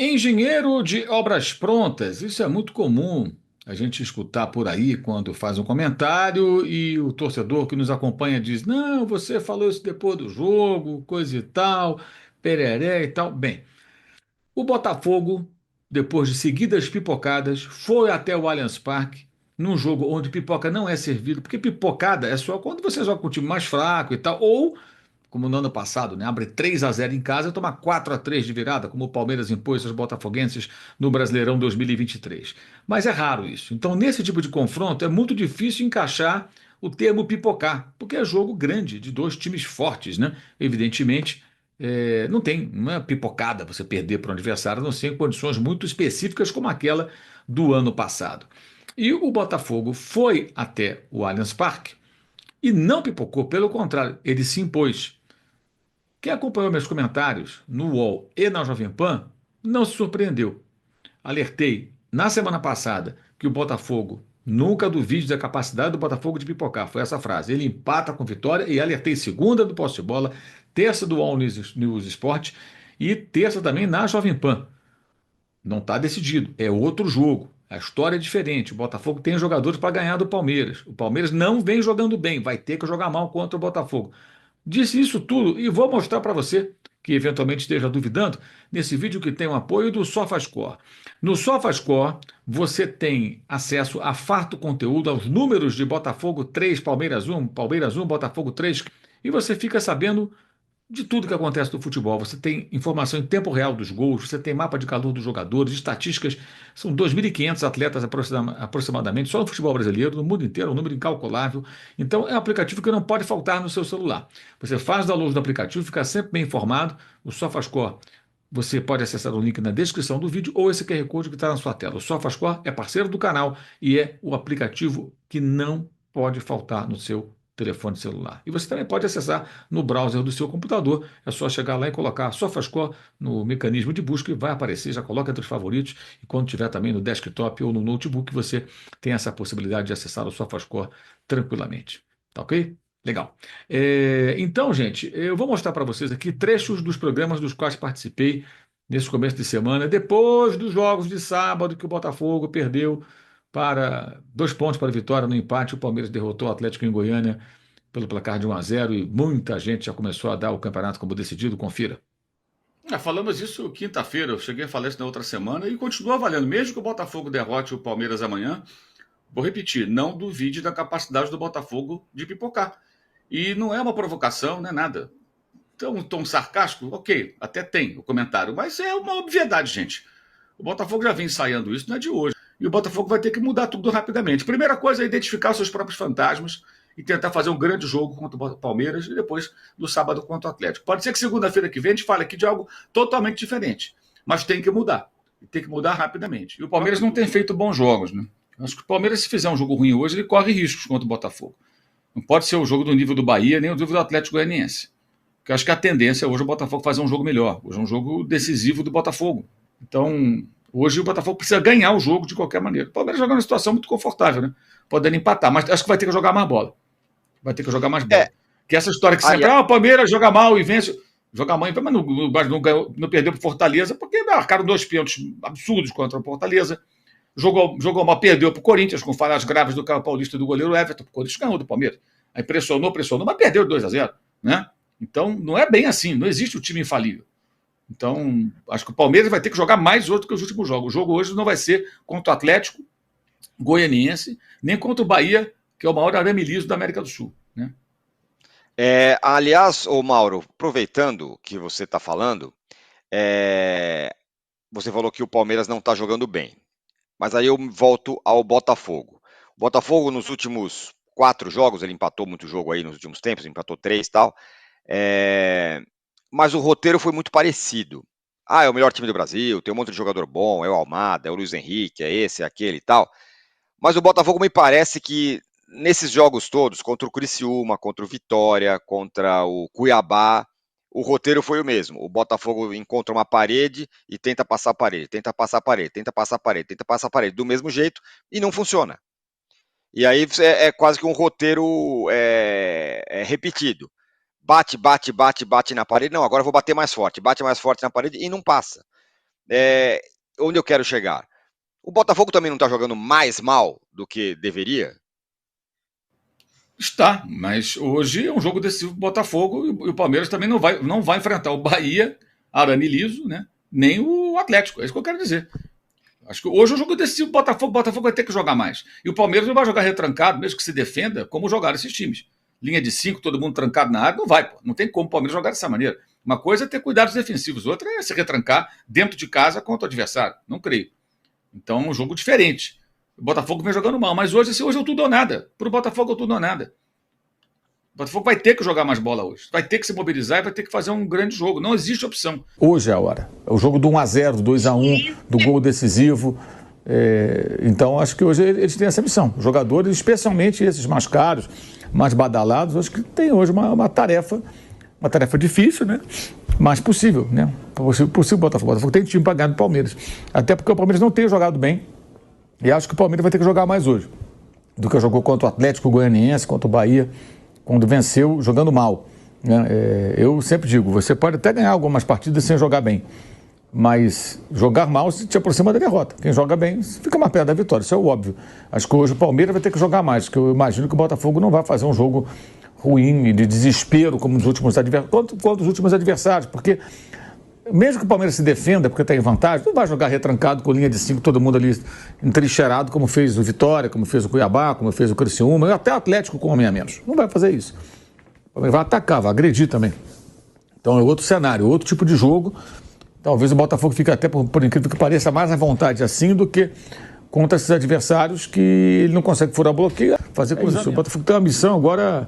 Engenheiro de obras prontas, isso é muito comum a gente escutar por aí quando faz um comentário e o torcedor que nos acompanha diz: Não, você falou isso depois do jogo, coisa e tal, pereré e tal. Bem, o Botafogo, depois de seguidas pipocadas, foi até o Allianz Parque, num jogo onde pipoca não é servido, porque pipocada é só quando você joga com um time mais fraco e tal, ou como no ano passado, né? Abre 3-0 em casa e toma 4-3 de virada, como o Palmeiras impôs aos botafoguenses no Brasileirão 2023. Mas é raro isso. Então, nesse tipo de confronto, é muito difícil encaixar o termo pipocar, porque é jogo grande, de dois times fortes, né? Evidentemente, não é pipocada você perder para um adversário, a não ser em condições muito específicas como aquela do ano passado. E o Botafogo foi até o Allianz Parque e não pipocou, pelo contrário, ele se impôs. Quem acompanhou meus comentários no UOL e na Jovem Pan não se surpreendeu. Alertei na semana passada que o Botafogo nunca duvide da capacidade do Botafogo de pipocar. Foi essa frase. Ele empata com vitória e alertei segunda do Posse de Bola, terça do UOL News Esporte e terça também na Jovem Pan. Não está decidido, é outro jogo. A história é diferente. O Botafogo tem jogadores para ganhar do Palmeiras. O Palmeiras não vem jogando bem, vai ter que jogar mal contra o Botafogo. Disse isso tudo e vou mostrar para você, que eventualmente esteja duvidando, nesse vídeo que tem o apoio do SofaScore. No SofaScore, você tem acesso a farto conteúdo, aos números de Botafogo 3, Palmeiras 1, Botafogo 3, e você fica sabendo de tudo que acontece no futebol. Você tem informação em tempo real dos gols, você tem mapa de calor dos jogadores, estatísticas. São 2.500 atletas aproximadamente, só no futebol brasileiro, no mundo inteiro, um número incalculável. Então, é um aplicativo que não pode faltar no seu celular. Você faz download do aplicativo, fica sempre bem informado. O SofaScore, você pode acessar o link na descrição do vídeo ou esse QR Code que está na sua tela. O SofaScore é parceiro do canal e é o aplicativo que não pode faltar no seu telefone celular. E você também pode acessar no browser do seu computador. É só chegar lá e colocar SofaScore no mecanismo de busca e vai aparecer. Já coloca entre os favoritos. E quando tiver também no desktop ou no notebook, você tem essa possibilidade de acessar o SofaScore tranquilamente. Tá ok? Legal. Então, gente, eu vou mostrar para vocês aqui trechos dos programas dos quais participei nesse começo de semana, depois dos jogos de sábado que o Botafogo perdeu para 2 pontos para a vitória no empate. O Palmeiras derrotou o Atlético em Goiânia pelo placar de 1-0 e muita gente já começou a dar o campeonato como decidido. Confira. Falamos isso quinta-feira, eu cheguei a falar isso na outra semana e continua valendo. Mesmo que o Botafogo derrote o Palmeiras amanhã, vou repetir, não duvide da capacidade do Botafogo de pipocar. E não é uma provocação, não é nada. Então, um tom sarcástico, ok, até tem o comentário, mas é uma obviedade, gente. O Botafogo já vem ensaiando isso, não é de hoje. E o Botafogo vai ter que mudar tudo rapidamente. Primeira coisa é identificar seus próprios fantasmas e tentar fazer um grande jogo contra o Palmeiras e depois no sábado contra o Atlético. Pode ser que segunda-feira que vem a gente fale aqui de algo totalmente diferente, mas tem que mudar. E tem que mudar rapidamente. E o Palmeiras não tem feito bons jogos, né? Acho que o Palmeiras, se fizer um jogo ruim hoje, ele corre riscos contra o Botafogo. Não pode ser o jogo do nível do Bahia, nem o nível do Atlético Goianiense. Porque eu acho que a tendência hoje é o Botafogo fazer um jogo melhor. Hoje é um jogo decisivo do Botafogo. Então, hoje o Botafogo precisa ganhar o jogo de qualquer maneira. O Palmeiras joga numa situação muito confortável, né? Podendo empatar, mas acho que vai ter que jogar mais bola. Vai ter que jogar mais bola. É, Que essa história que sempre, aliás, o Palmeiras joga mal e vence. Joga mal, mas não perdeu para Fortaleza, porque marcaram 2 pênaltis absurdos contra o Fortaleza. Jogou mal, perdeu para o Corinthians, com falhas graves do Caio Paulista e do goleiro Everton. O Corinthians ganhou do Palmeiras. Aí pressionou, mas perdeu 2-0. Né? Então, não é bem assim, não existe o time infalível. Então, acho que o Palmeiras vai ter que jogar mais hoje do que os últimos jogos. O jogo hoje não vai ser contra o Atlético Goianiense, nem contra o Bahia, que é o maior arame liso da América do Sul. Né? aliás, ô Mauro, aproveitando que você está falando, é, você falou que o Palmeiras não está jogando bem. Mas aí eu volto ao Botafogo. O Botafogo, nos últimos 4 jogos, ele empatou muito jogo aí nos últimos tempos, empatou 3 e tal. É, mas o roteiro foi muito parecido. Ah, é o melhor time do Brasil, tem um monte de jogador bom, é o Almada, é o Luiz Henrique, é esse, é aquele e tal. Mas o Botafogo me parece que nesses jogos todos, contra o Criciúma, contra o Vitória, contra o Cuiabá, o roteiro foi o mesmo. O Botafogo encontra uma parede e tenta passar a parede, tenta passar a parede, tenta passar a parede, tenta passar a parede, do mesmo jeito, e não funciona. E aí é quase que um roteiro repetido. Bate, bate, bate, bate na parede. Não, agora eu vou bater mais forte. Bate mais forte na parede e não passa. É, onde eu quero chegar? O Botafogo também não está jogando mais mal do que deveria? Está, mas hoje é um jogo decisivo pro Botafogo e o Palmeiras também não vai enfrentar o Bahia, arame liso, né? Nem o Atlético. É isso que eu quero dizer. Acho que hoje é um jogo decisivo pro Botafogo. O Botafogo vai ter que jogar mais. E o Palmeiras não vai jogar retrancado, mesmo que se defenda, como jogaram esses times. Linha de 5, todo mundo trancado na área, não vai, pô. Não tem como o Palmeiras jogar dessa maneira. Uma coisa é ter cuidados defensivos, outra é se retrancar dentro de casa contra o adversário. Não creio. Então é um jogo diferente. O Botafogo vem jogando mal, mas hoje é o tudo ou nada. Para o Botafogo é o tudo ou nada. O Botafogo vai ter que jogar mais bola hoje. Vai ter que se mobilizar e vai ter que fazer um grande jogo. Não existe opção. Hoje é a hora. É o jogo do 1-0, do 2-1, do gol decisivo. Então, acho que hoje eles têm essa missão. Os jogadores, especialmente esses mais caros, mais badalados, acho que tem hoje uma tarefa difícil, né? Mas possível, né? Possível o Botafogo. O Botafogo tem time para ganhar do Palmeiras. Até porque o Palmeiras não tem jogado bem. E acho que o Palmeiras vai ter que jogar mais hoje do que jogou contra o Atlético Goianiense, contra o Bahia, quando venceu jogando mal. Né? Eu sempre digo, você pode até ganhar algumas partidas sem jogar bem, mas jogar mal te aproxima da derrota. Quem joga bem fica mais perto da vitória, isso é o óbvio. Acho que hoje o Palmeiras vai ter que jogar mais, porque eu imagino que o Botafogo não vai fazer um jogo ruim, de desespero, como nos últimos contra os últimos adversários, porque mesmo que o Palmeiras se defenda, porque está em vantagem, não vai jogar retrancado com linha de 5, todo mundo ali entrincheirado, como fez o Vitória, como fez o Cuiabá, como fez o Criciúma, até o Atlético com homem a menos. Não vai fazer isso. O Palmeiras vai atacar, vai agredir também. Então é outro cenário, outro tipo de jogo. Talvez o Botafogo fique até, por incrível que pareça, mais à vontade assim do que contra esses adversários que ele não consegue furar bloqueio, fazer com isso. O Botafogo tem uma missão agora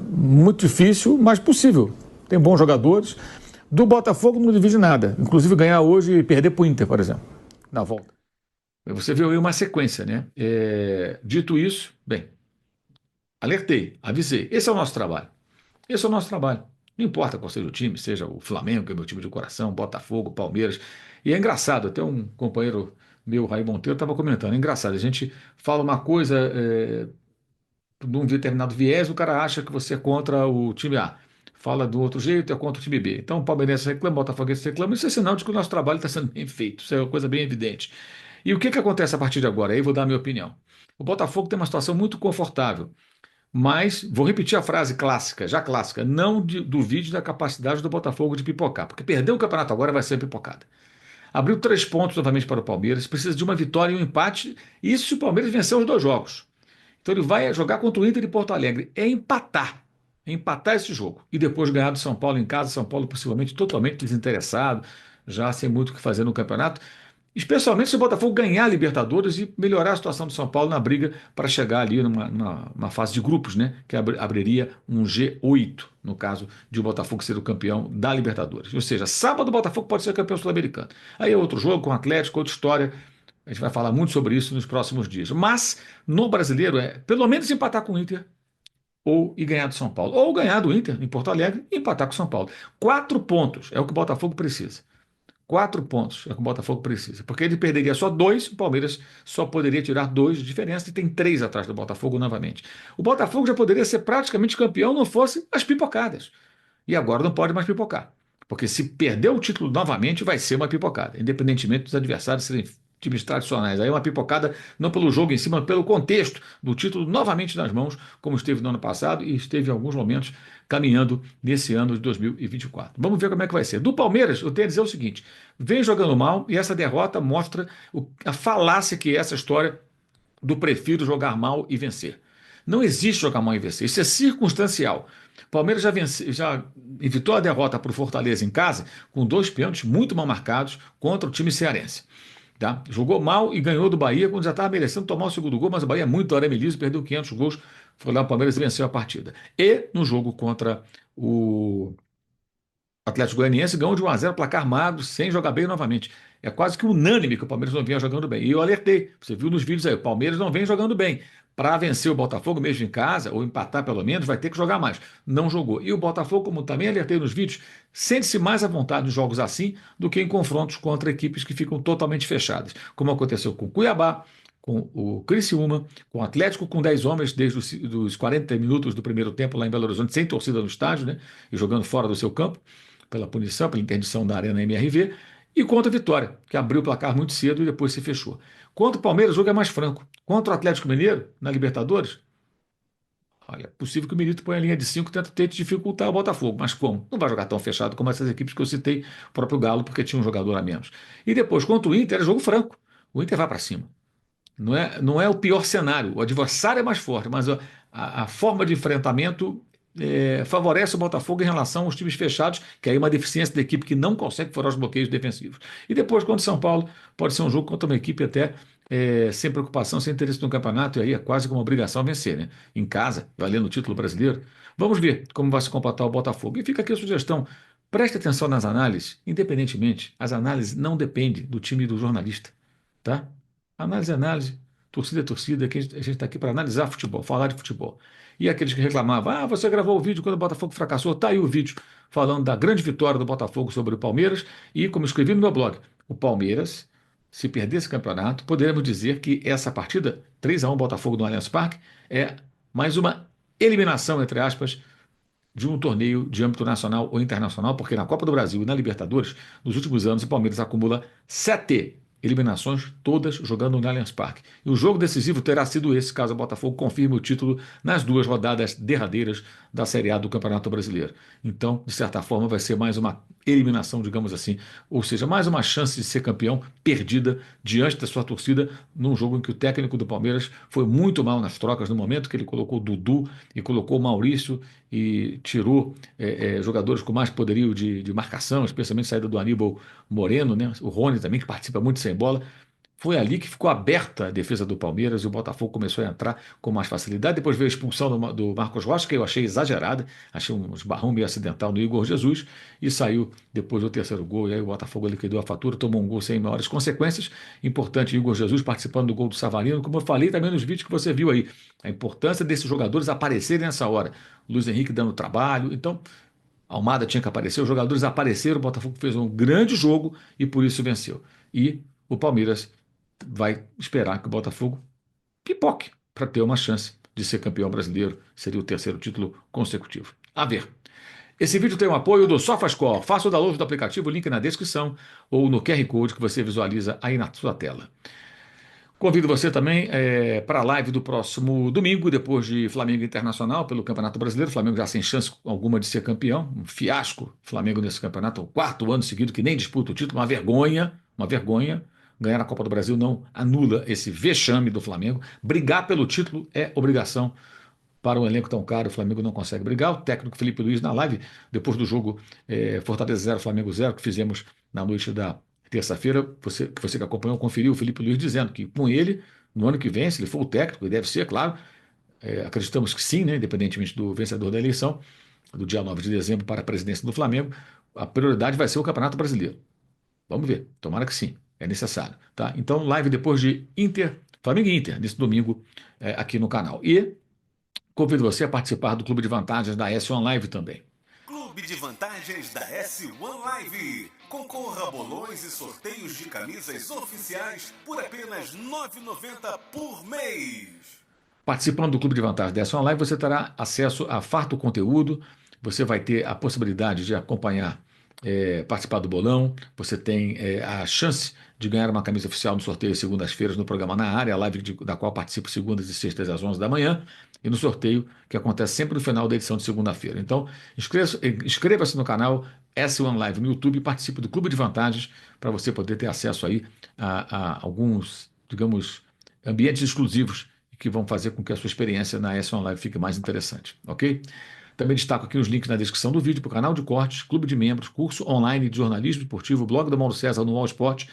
muito difícil, mas possível. Tem bons jogadores. Do Botafogo não divide nada. Inclusive ganhar hoje e perder para o Inter, por exemplo, na volta. Você viu aí uma sequência, né? Dito isso, bem, alertei, avisei. Esse é o nosso trabalho. Esse é o nosso trabalho. Não importa qual seja o time, seja o Flamengo, que é meu time de coração, Botafogo, Palmeiras. E é engraçado, até um companheiro meu, Raí Monteiro, estava comentando. É engraçado, a gente fala uma coisa de um determinado viés, o cara acha que você é contra o time A. Fala do outro jeito, é contra o time B. Então o palmeirense reclama, o botafoguense reclama. Isso é sinal de que o nosso trabalho está sendo bem feito. Isso é uma coisa bem evidente. E o que acontece a partir de agora? Aí eu vou dar a minha opinião. O Botafogo tem uma situação muito confortável. Mas, vou repetir a frase clássica, já clássica, não duvide da capacidade do Botafogo de pipocar, porque perder o campeonato agora vai ser pipocada. Abriu 3 pontos novamente para o Palmeiras, precisa de uma vitória e um empate, isso se o Palmeiras vencer os 2 jogos. Então ele vai jogar contra o Inter de Porto Alegre, é empatar esse jogo, e depois ganhar do São Paulo em casa, São Paulo possivelmente totalmente desinteressado, já sem muito o que fazer no campeonato. Especialmente se o Botafogo ganhar a Libertadores e melhorar a situação do São Paulo na briga para chegar ali numa fase de grupos, né? Que abriria um G8, no caso de o Botafogo ser o campeão da Libertadores. Ou seja, sábado o Botafogo pode ser campeão sul-americano. Aí é outro jogo com o Atlético, outra história. A gente vai falar muito sobre isso nos próximos dias. Mas no brasileiro é pelo menos empatar com o Inter e ganhar do São Paulo. Ou ganhar do Inter em Porto Alegre e empatar com o São Paulo. 4 pontos é o que o Botafogo precisa. 4 pontos é o que o Botafogo precisa. Porque ele perderia só 2, o Palmeiras só poderia tirar 2 de diferença e tem 3 atrás do Botafogo novamente. O Botafogo já poderia ser praticamente campeão não fosse as pipocadas. E agora não pode mais pipocar. Porque se perder o título novamente, vai ser uma pipocada, independentemente dos adversários serem times tradicionais. Aí é uma pipocada não pelo jogo em si, mas pelo contexto do título novamente nas mãos, como esteve no ano passado e esteve em alguns momentos caminhando nesse ano de 2024. Vamos ver como é que vai ser. Do Palmeiras, eu tenho a dizer o seguinte: vem jogando mal e essa derrota mostra a falácia que é essa história do prefiro jogar mal e vencer. Não existe jogar mal e vencer, isso é circunstancial. O Palmeiras já evitou a derrota para o Fortaleza em casa com 2 pênaltis muito mal marcados contra o time cearense. Tá? Jogou mal e ganhou do Bahia quando já estava merecendo tomar o segundo gol, mas o Bahia é muito arame liso, perdeu 500 gols, foi lá o Palmeiras e venceu a partida. E no jogo contra o Atlético Goianiense ganhou de 1-0, placar magro, sem jogar bem novamente. É quase que unânime que o Palmeiras não vinha jogando bem. E eu alertei, você viu nos vídeos aí, o Palmeiras não vem jogando bem. Para vencer o Botafogo, mesmo em casa, ou empatar pelo menos, vai ter que jogar mais. Não jogou. E o Botafogo, como também alertei nos vídeos, sente-se mais à vontade em jogos assim do que em confrontos contra equipes que ficam totalmente fechadas. Como aconteceu com o Cuiabá, com o Criciúma, com o Atlético com 10 homens desde os 40 minutos do primeiro tempo lá em Belo Horizonte, sem torcida no estádio, né? E jogando fora do seu campo pela punição, pela interdição da Arena MRV, E contra a Vitória, que abriu o placar muito cedo e depois se fechou. Contra o Palmeiras, o jogo é mais franco. Contra o Atlético Mineiro, na Libertadores, olha, é possível que o Milito ponha a linha de 5 e tente dificultar o Botafogo. Mas como? Não vai jogar tão fechado como essas equipes que eu citei, o próprio Galo, porque tinha um jogador a menos. E depois, contra o Inter, é jogo franco. O Inter vai para cima. Não é o pior cenário. O adversário é mais forte, mas a forma de enfrentamento favorece o Botafogo em relação aos times fechados, que aí é uma deficiência da equipe que não consegue furar os bloqueios defensivos. E depois, contra o São Paulo, pode ser um jogo contra uma equipe até sem preocupação, sem interesse no campeonato, e aí é quase como uma obrigação vencer, né? Em casa, valendo o título brasileiro. Vamos ver como vai se comportar o Botafogo. E fica aqui a sugestão. Preste atenção nas análises, independentemente, as análises não dependem do time e do jornalista, tá? Análise é análise, torcida é torcida, que a gente está aqui para analisar futebol, falar de futebol. E aqueles que reclamavam, você gravou o vídeo quando o Botafogo fracassou, tá aí o vídeo falando da grande vitória do Botafogo sobre o Palmeiras e, como escrevi no meu blog, o Palmeiras, se perder esse campeonato, poderemos dizer que essa partida, 3-1 Botafogo no Allianz Parque, é mais uma eliminação, entre aspas, de um torneio de âmbito nacional ou internacional, porque na Copa do Brasil e na Libertadores, nos últimos anos, o Palmeiras acumula 7 eliminações, todas jogando no Allianz Parque. E o jogo decisivo terá sido esse, caso o Botafogo confirme o título nas 2 rodadas derradeiras da Série A do Campeonato Brasileiro. Então, de certa forma, vai ser mais uma eliminação, digamos assim, ou seja, mais uma chance de ser campeão perdida diante da sua torcida num jogo em que o técnico do Palmeiras foi muito mal nas trocas, no momento que ele colocou o Dudu e colocou o Maurício e tirou jogadores com mais poderio de marcação, especialmente a saída do Aníbal Moreno, né? O Rony também, que participa muito sem bola. Foi ali que ficou aberta a defesa do Palmeiras e o Botafogo começou a entrar com mais facilidade. Depois veio a expulsão do Marcos Rocha, que eu achei exagerada, achei um esbarrão meio acidental no Igor Jesus, e saiu depois do terceiro gol. E aí o Botafogo liquidou a fatura, tomou um gol sem maiores consequências. Importante, Igor Jesus participando do gol do Savarino, como eu falei também nos vídeos que você viu aí. A importância desses jogadores aparecerem nessa hora. Luiz Henrique dando trabalho. Então, Almada tinha que aparecer, os jogadores apareceram, o Botafogo fez um grande jogo e por isso venceu. E o Palmeiras vai esperar que o Botafogo pipoque para ter uma chance de ser campeão brasileiro. Seria o terceiro título consecutivo. A ver. Esse vídeo tem o apoio do SofaScore. Faça o download do aplicativo, link na descrição ou no QR Code que você visualiza aí na sua tela. Convido você também para a live do próximo domingo, depois de Flamengo Internacional pelo Campeonato Brasileiro. O Flamengo já sem chance alguma de ser campeão. Um fiasco Flamengo nesse campeonato. O 4º ano seguido que nem disputa o título. Uma vergonha, uma vergonha. Ganhar a Copa do Brasil não anula esse vexame do Flamengo. Brigar pelo título é obrigação para um elenco tão caro. O Flamengo não consegue brigar. O técnico Felipe Luiz na live, depois do jogo Fortaleza 0, Flamengo 0, que fizemos na noite da terça-feira, você que acompanhou, conferiu o Felipe Luiz dizendo que com ele, no ano que vem, se ele for o técnico, e deve ser, claro, acreditamos que sim, né, independentemente do vencedor da eleição, do dia 9 de dezembro para a presidência do Flamengo, a prioridade vai ser o Campeonato Brasileiro. Vamos ver, tomara que sim, é necessário. Tá? Então, live depois de Flamengo e Inter, nesse domingo, aqui no canal. E convido você a participar do Clube de Vantagens da S1 Live também. Clube de Vantagens da S1 Live. Concorra a bolões e sorteios de camisas oficiais por apenas R$ 9,90 por mês. Participando do Clube de Vantagens da S1 Live, você terá acesso a farto conteúdo, você vai ter a possibilidade de acompanhar, participar do bolão, você tem a chance de ganhar uma camisa oficial no sorteio segundas-feiras no programa Na Área, a live da qual participo segundas e sextas às 11 da manhã, e no sorteio que acontece sempre no final da edição de segunda-feira. Então, inscreva-se no canal S1 Live no YouTube e participe do Clube de Vantagens para você poder ter acesso aí a alguns, digamos, ambientes exclusivos que vão fazer com que a sua experiência na S1 Live fique mais interessante, ok? Também destaco aqui os links na descrição do vídeo para o canal de cortes, clube de membros, curso online de jornalismo esportivo, blog do Mauro César no All Sport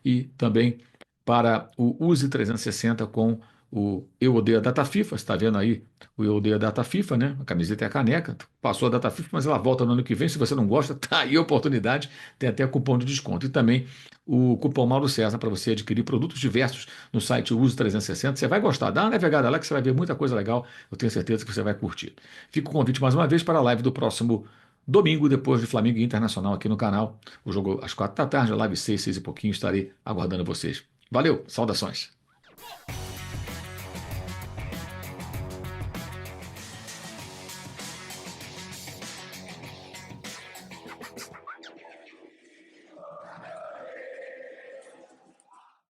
e também para o Use 360 com o Eu Odeio a Data FIFA. Você está vendo aí o Eu Odeio a Data FIFA, né? A camiseta e a caneca. Passou a Data FIFA, mas ela volta no ano que vem. Se você não gosta, tá aí a oportunidade. Tem até cupom de desconto. E também o cupom Mauro César para você adquirir produtos diversos no site Use 360. Você vai gostar. Dá uma navegada lá que você vai ver muita coisa legal. Eu tenho certeza que você vai curtir. Fica o convite mais uma vez para a live do próximo domingo, depois de Flamengo e Internacional aqui no canal. O jogo às 4 da tarde, a live 6 e pouquinho. Estarei aguardando vocês. Valeu, saudações.